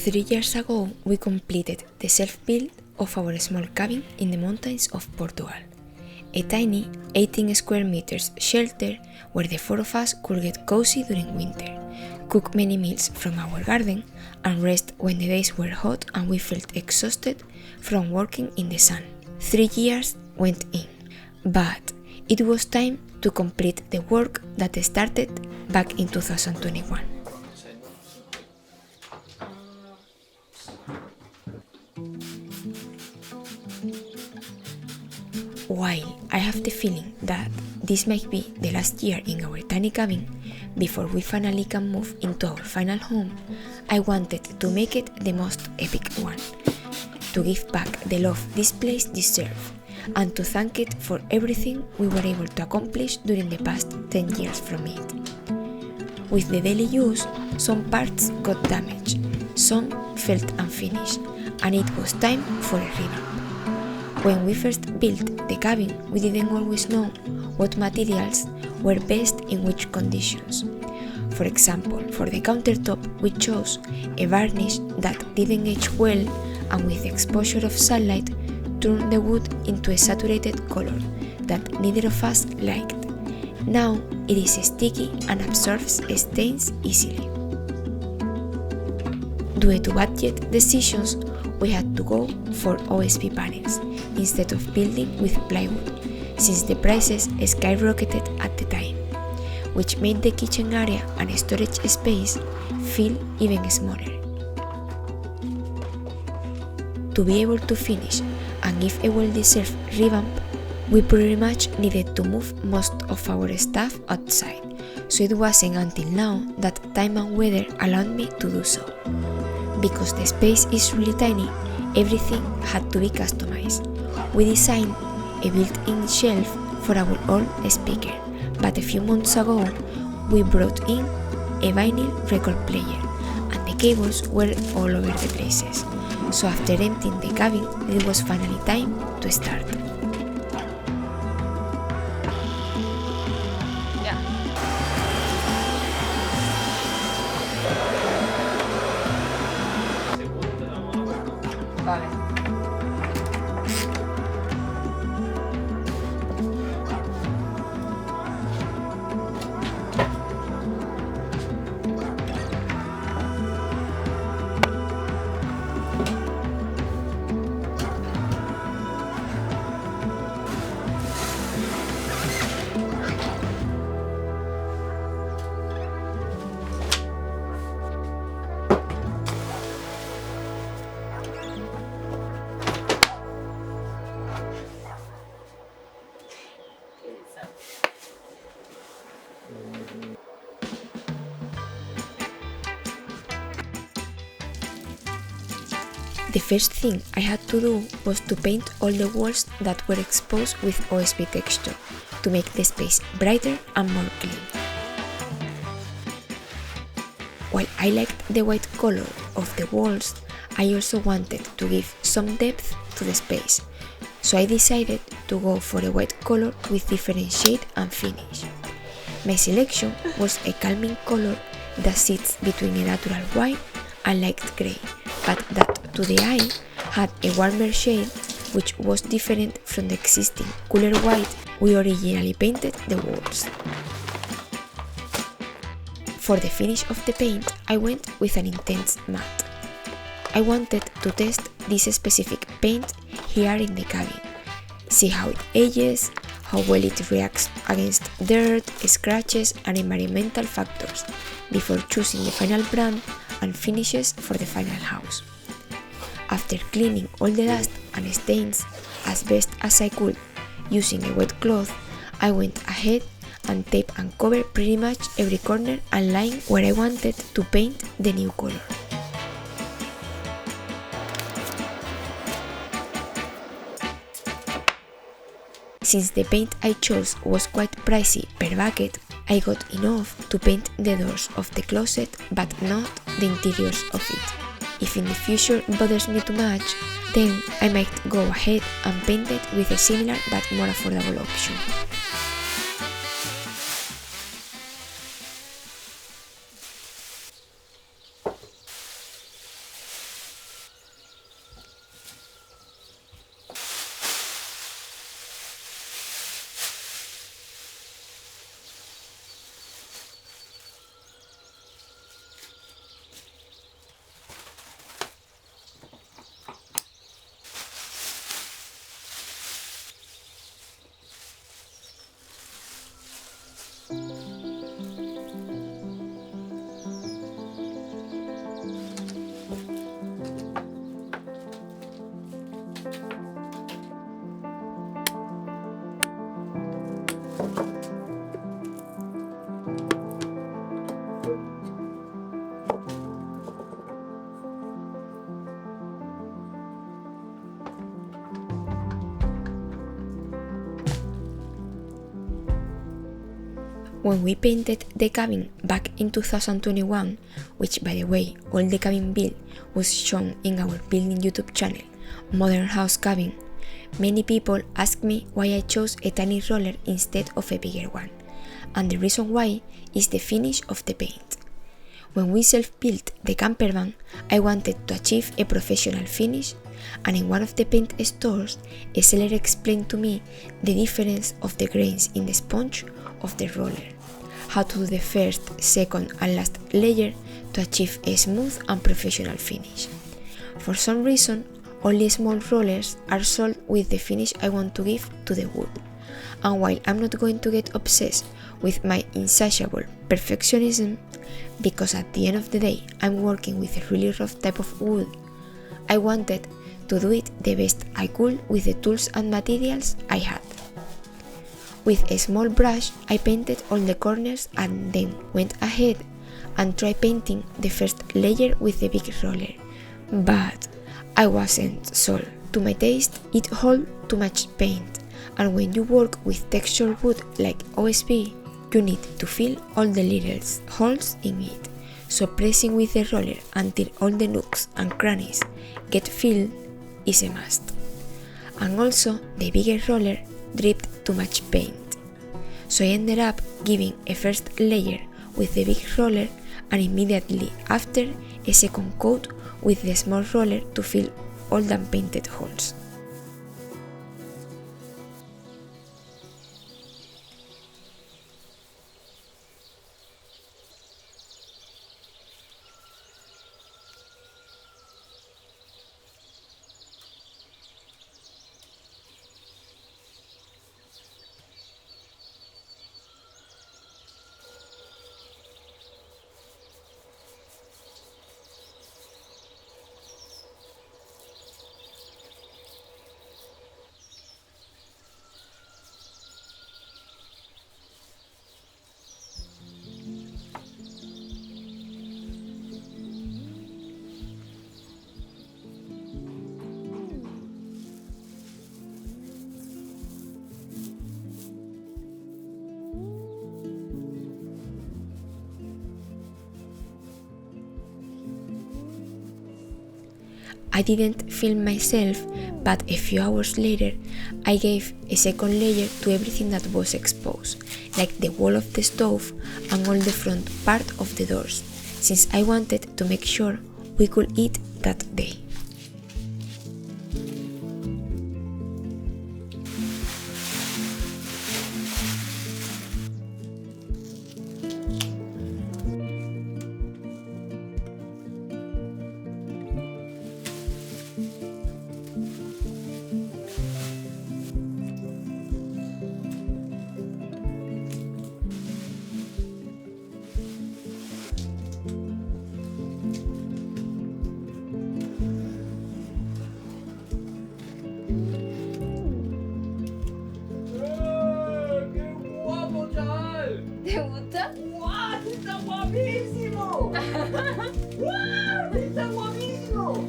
3 years ago, we completed the self-build of our small cabin in the mountains of Portugal. A tiny 18 square meters shelter where the four of us could get cozy during winter, cook many meals from our garden, and rest when the days were hot and we felt exhausted from working in the sun. 3 years went in, but it was time to complete the work that started back in 2021. While I have the feeling that this might be the last year in our tiny cabin before we finally can move into our final home, I wanted to make it the most epic one, to give back the love this place deserves, and to thank it for everything we were able to accomplish during the past 10 years from it. With the daily use, some parts got damaged, some felt unfinished, and it was time for a revamp. When we first built the cabin, we didn't always know what materials were best in which conditions. For example, for the countertop, we chose a varnish that didn't age well and with the exposure of sunlight turned the wood into a saturated color that neither of us liked. Now it is sticky and absorbs stains easily. Due to budget decisions, we had to go for OSB panels instead of building with plywood, since the prices skyrocketed at the time, which made the kitchen area and storage space feel even smaller. To be able to finish and give a well-deserved revamp, we pretty much needed to move most of our stuff outside, so it wasn't until now that time and weather allowed me to do so. Because the space is really tiny, everything had to be customized. We designed a built-in shelf for our old speaker, but a few months ago we brought in a vinyl record player and the cables were all over the places. So after emptying the cabin, it was finally time to start. Vale. The first thing I had to do was to paint all the walls that were exposed with OSB texture to make the space brighter and more clean. While I liked the white color of the walls, I also wanted to give some depth to the space, so I decided to go for a white color with different shade and finish. My selection was a calming color that sits between a natural white and light grey, but that to the eye had a warmer shade which was different from the existing cooler white we originally painted the walls. For the finish of the paint, I went with an intense matte. I wanted to test this specific paint here in the cabin, see how it ages, how well it reacts against dirt, scratches and environmental factors before choosing the final brand and finishes for the final house. After cleaning all the dust and stains as best as I could using a wet cloth, I went ahead and taped and covered pretty much every corner and line where I wanted to paint the new color. Since the paint I chose was quite pricey per bucket, I got enough to paint the doors of the closet but not the interiors of it. If in the future it bothers me too much, then I might go ahead and paint it with a similar but more affordable option. When we painted the cabin back in 2021, which by the way, all the cabin build was shown in our building YouTube channel, Modern House Cabin, many people ask me why I chose a tiny roller instead of a bigger one, and the reason why is the finish of the paint. When we self-built the camper van, I wanted to achieve a professional finish, and in one of the paint stores, a seller explained to me the difference of the grains in the sponge of the roller, how to do the first, second and last layer to achieve a smooth and professional finish. For some reason, only small rollers are sold with the finish I want to give to the wood, and while I'm not going to get obsessed with my insatiable perfectionism, because at the end of the day I'm working with a really rough type of wood, I wanted to do it the best I could with the tools and materials I had. With a small brush, I painted all the corners and then went ahead and tried painting the first layer with the big roller, but I wasn't sold. To my taste, it held too much paint, and when you work with textured wood like OSB, you need to fill all the little holes in it, so pressing with the roller until all the nooks and crannies get filled is a must. And also, the bigger roller dripped too much paint, so I ended up giving a first layer with the big roller and immediately after a second coat with the small roller to fill all the unpainted holes. I didn't film myself, but a few hours later, I gave a second layer to everything that was exposed, like the wall of the stove and all the front part of the doors, since I wanted to make sure we could eat that day. ¿Te gusta? ¡Guau! ¡Está guapísimo! ¡Guau! ¡Está guapísimo!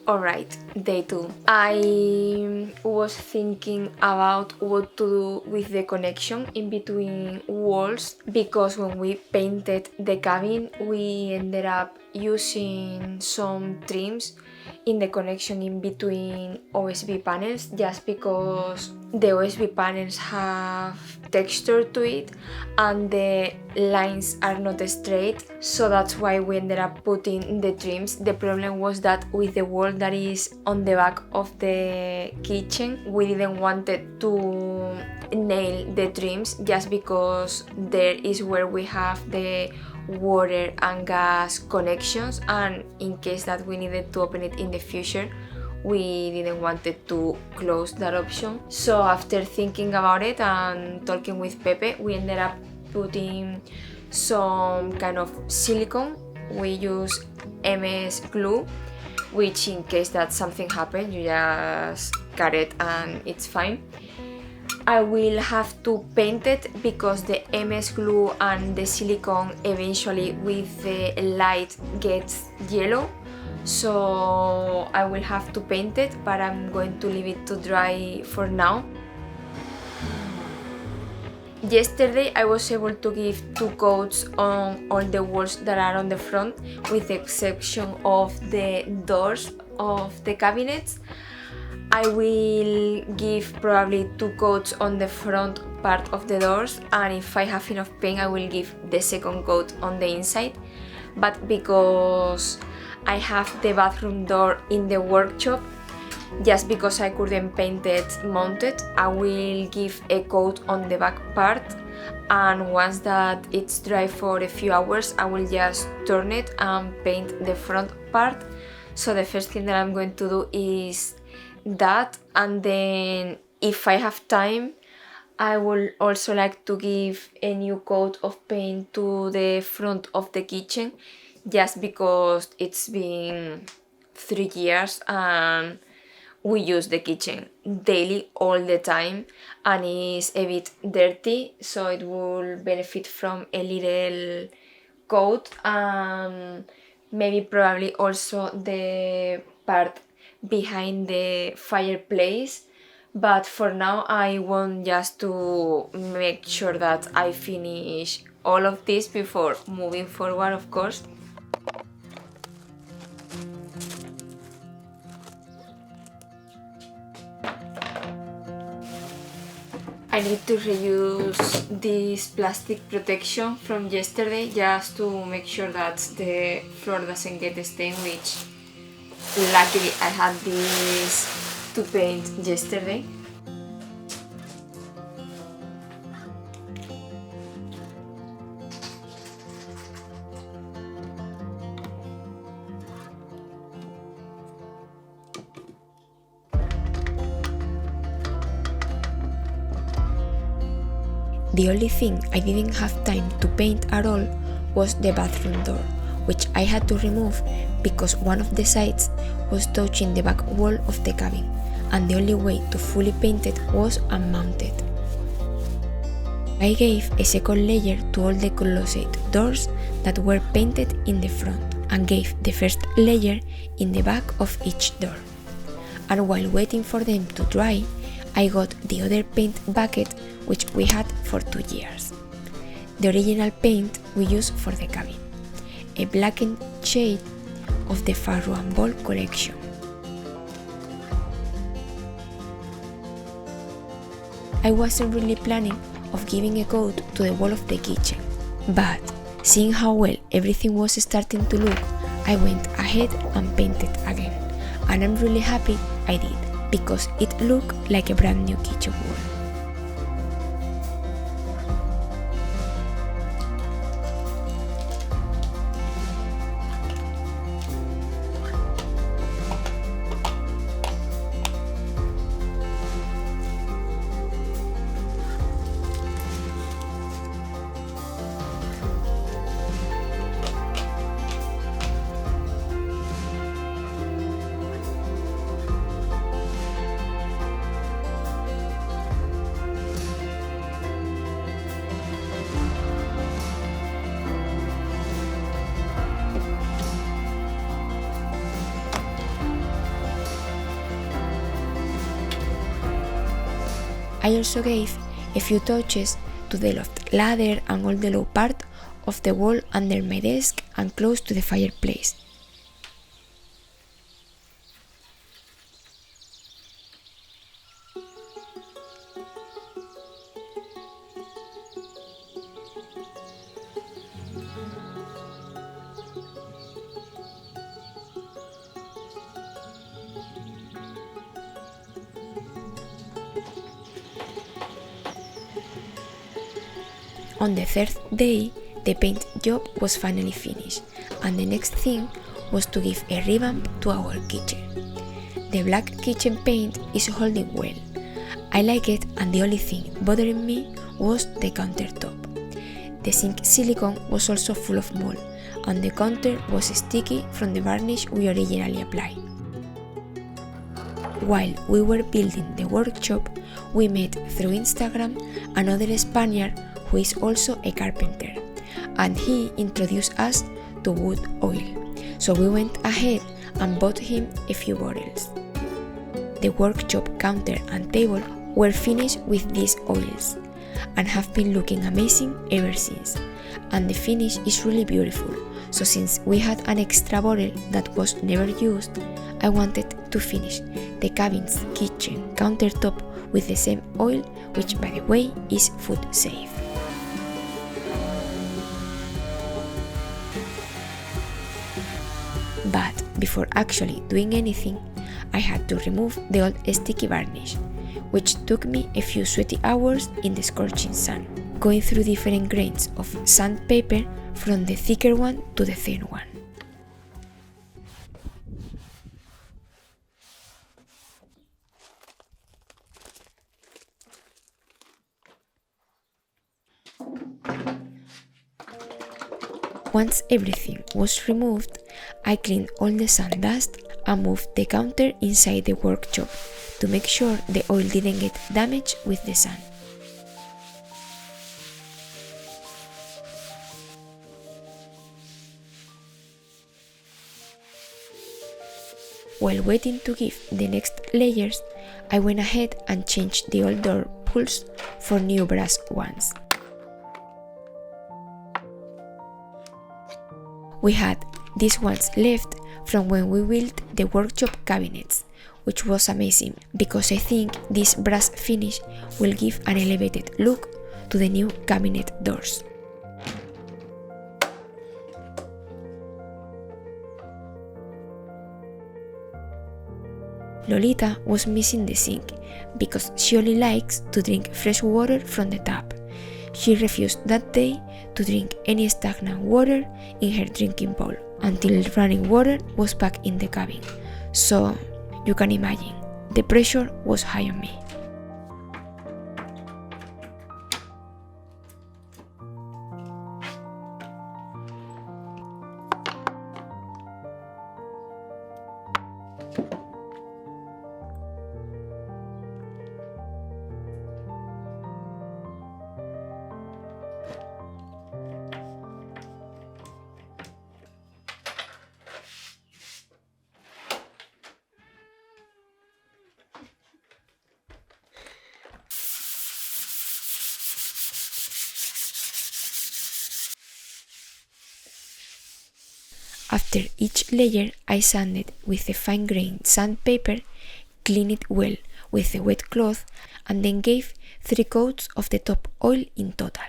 Alright, day 2. I was thinking about what to do with the connection in between walls, because when we painted the cabin we ended up using some trims in the connection in between OSB panels, just because the OSB panels have texture to it and the lines are not straight, so that's why we ended up putting the trims. The problem was that with the wall that is on the back of the kitchen, we didn't want it to nail the trims, just because there is where we have the water and gas connections, and in case that we needed to open it in the future, we didn't want to close that option. So after thinking about it and talking with Pepe, we ended up putting some kind of silicone. We use MS glue, which in case that something happened, you just cut it and it's fine. I will have to paint it because the MS glue and the silicone eventually with the light gets yellow, so I will have to paint it, but I'm going to leave it to dry for now. Yesterday I was able to give 2 coats on all the walls that are on the front, with the exception of the doors of the cabinets. I will give probably 2 coats on the front part of the doors, and if I have enough paint I will give the second coat on the inside. But because I have the bathroom door in the workshop, just because I couldn't paint it mounted, I will give a coat on the back part, and once that it's dry for a few hours I will just turn it and paint the front part. So the first thing that I'm going to do is that, and then if I have time I would also like to give a new coat of paint to the front of the kitchen, just because it's been 3 years and we use the kitchen daily all the time and it's a bit dirty, so it will benefit from a little coat, and maybe probably also the part behind the fireplace. But for now I want just to make sure that I finish all of this before moving forward, of course. I need to reuse this plastic protection from yesterday just to make sure that the floor doesn't get stained, which luckily I had this to paint yesterday. The only thing I didn't have time to paint at all was the bathroom door, which I had to remove because one of the sides was touching the back wall of the cabin, and the only way to fully paint it was unmounted. I gave a second layer to all the closet doors that were painted in the front, and gave the first layer in the back of each door. And while waiting for them to dry, I got the other paint bucket which we had for 2 years. The original paint we used for the cabin, a blackened shade of the Faro and Ball collection. I wasn't really planning of giving a coat to the wall of the kitchen, but seeing how well everything was starting to look, I went ahead and painted again, and I'm really happy I did, because it looked like a brand new kitchen wall. I also gave a few touches to the loft ladder and all the low part of the wall under my desk and close to the fireplace. On the 3rd day, the paint job was finally finished, and the next thing was to give a revamp to our kitchen. The black kitchen paint is holding well. I like it, and the only thing bothering me was the countertop. The sink silicone was also full of mold, and the counter was sticky from the varnish we originally applied. While we were building the workshop, we met through Instagram another Spaniard who is also a carpenter, and he introduced us to wood oil, so we went ahead and bought him a few bottles. The workshop counter and table were finished with these oils and have been looking amazing ever since, and the finish is really beautiful, so since we had an extra bottle that was never used, I wanted to finish the cabin's kitchen countertop with the same oil, which by the way is food safe. But before actually doing anything, I had to remove the old sticky varnish, which took me a few sweaty hours in the scorching sun, going through different grains of sandpaper from the thicker one to the thin one. Once everything was removed, I cleaned all the sand dust and moved the counter inside the workshop to make sure the oil didn't get damaged with the sun. While waiting to give the next layers, I went ahead and changed the old door pulls for new brass ones. We had these ones left from when we built the workshop cabinets, which was amazing because I think this brass finish will give an elevated look to the new cabinet doors. Lolita was missing the sink because she only likes to drink fresh water from the tap. She refused that day to drink any stagnant water in her drinking bowl until running water was back in the cabin. So, you can imagine, the pressure was high on me. After each layer, I sanded with a fine-grained sandpaper, cleaned it well with a wet cloth, and then gave 3 coats of the top oil in total.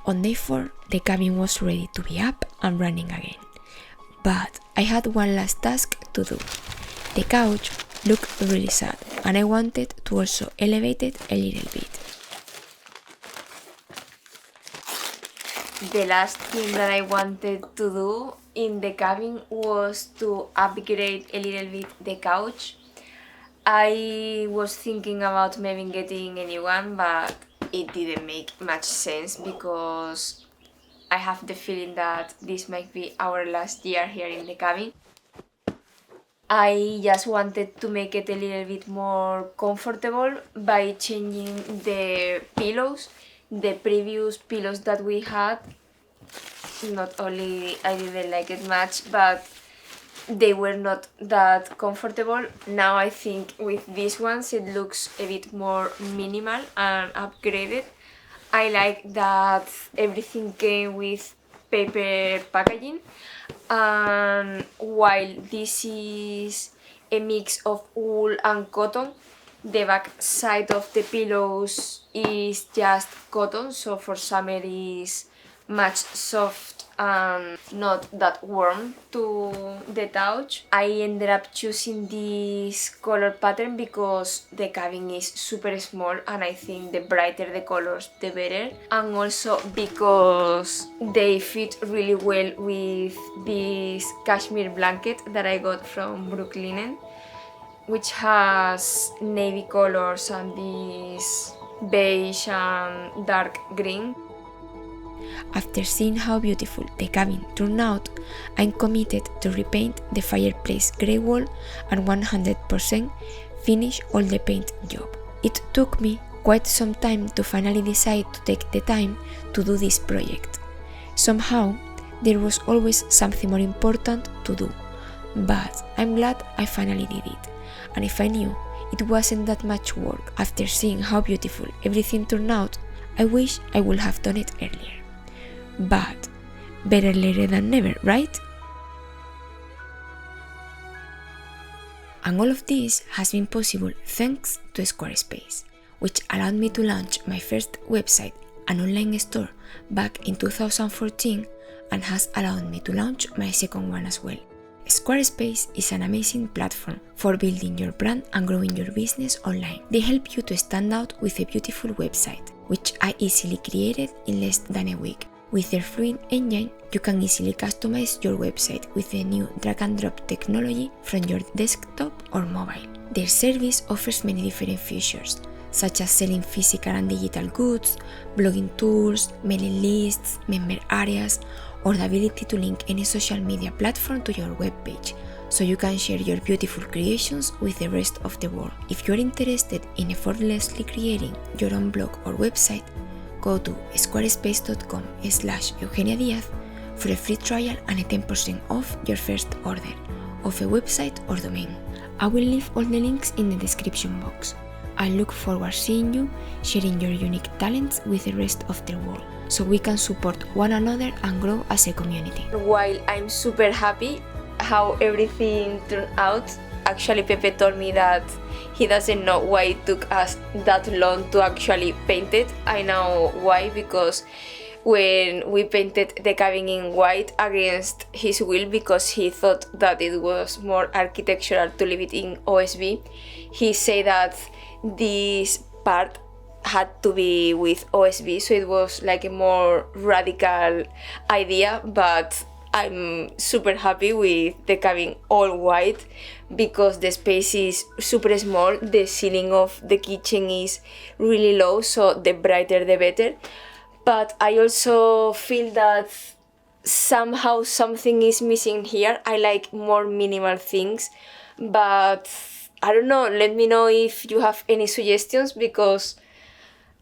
On day 4, the cabin was ready to be up and running again. But I had one last task to do. The couch looked really sad, and I wanted to also elevate it a little bit. The last thing that I wanted to do in the cabin was to upgrade a little bit the couch. I was thinking about maybe getting a new one, but it didn't make much sense because I have the feeling that this might be our last year here in the cabin. I just wanted to make it a little bit more comfortable by changing the pillows. The previous pillows that we had, not only I didn't like it much, but they were not that comfortable. Now I think with these ones it looks a bit more minimal and upgraded. I like that everything came with paper packaging, and while this is a mix of wool and cotton, the back side of the pillows is just cotton, so for summer is much soft and not that warm to the touch. I ended up choosing this color pattern because the cabin is super small and I think the brighter the colors the better, and also because they fit really well with this cashmere blanket that I got from Brooklinen, which has navy colors and this beige and dark green. After seeing how beautiful the cabin turned out, I'm committed to repaint the fireplace grey wall and 100% finish all the paint job. It took me quite some time to finally decide to take the time to do this project. Somehow, there was always something more important to do, but I'm glad I finally did it. And if I knew it wasn't that much work after seeing how beautiful everything turned out, I wish I would have done it earlier. But better later than never, right? And all of this has been possible thanks to Squarespace, which allowed me to launch my first website and online store back in 2014 and has allowed me to launch my second one as well. Squarespace is an amazing platform for building your brand and growing your business online. They help you to stand out with a beautiful website, which I easily created in less than a week. With their fluid engine, you can easily customize your website with the new drag-and-drop technology from your desktop or mobile. Their service offers many different features, such as selling physical and digital goods, blogging tools, mailing lists, member areas, or the ability to link any social media platform to your webpage, so you can share your beautiful creations with the rest of the world. If you're interested in effortlessly creating your own blog or website, go to squarespace.com/Eugenia Diaz for a free trial and a 10% off your first order of a website or domain. I will leave all the links in the description box. I look forward to seeing you sharing your unique talents with the rest of the world, so we can support one another and grow as a community. While I'm super happy how everything turned out, actually Pepe told me that he doesn't know why it took us that long to actually paint it. I know why, because when we painted the cabin in white against his will because he thought that it was more architectural to leave it in OSB, he said that this part had to be with OSB, so it was like a more radical idea, but I'm super happy with the cabin all white because the space is super small, the ceiling of the kitchen is really low, so the brighter the better. But I also feel that somehow something is missing here. I like more minimal things, but I don't know, let me know if you have any suggestions, because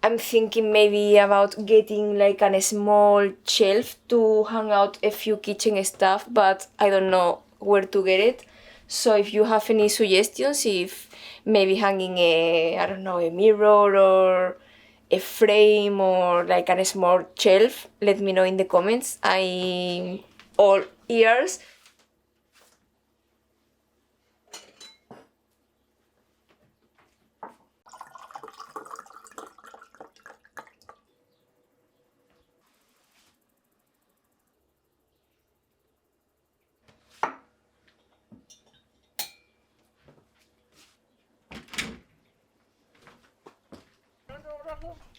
I'm thinking maybe about getting like a small shelf to hang out a few kitchen stuff, but I don't know where to get it. So if you have any suggestions, if maybe hanging a mirror or a frame or like a small shelf, let me know in the comments. I'm all ears. Oh.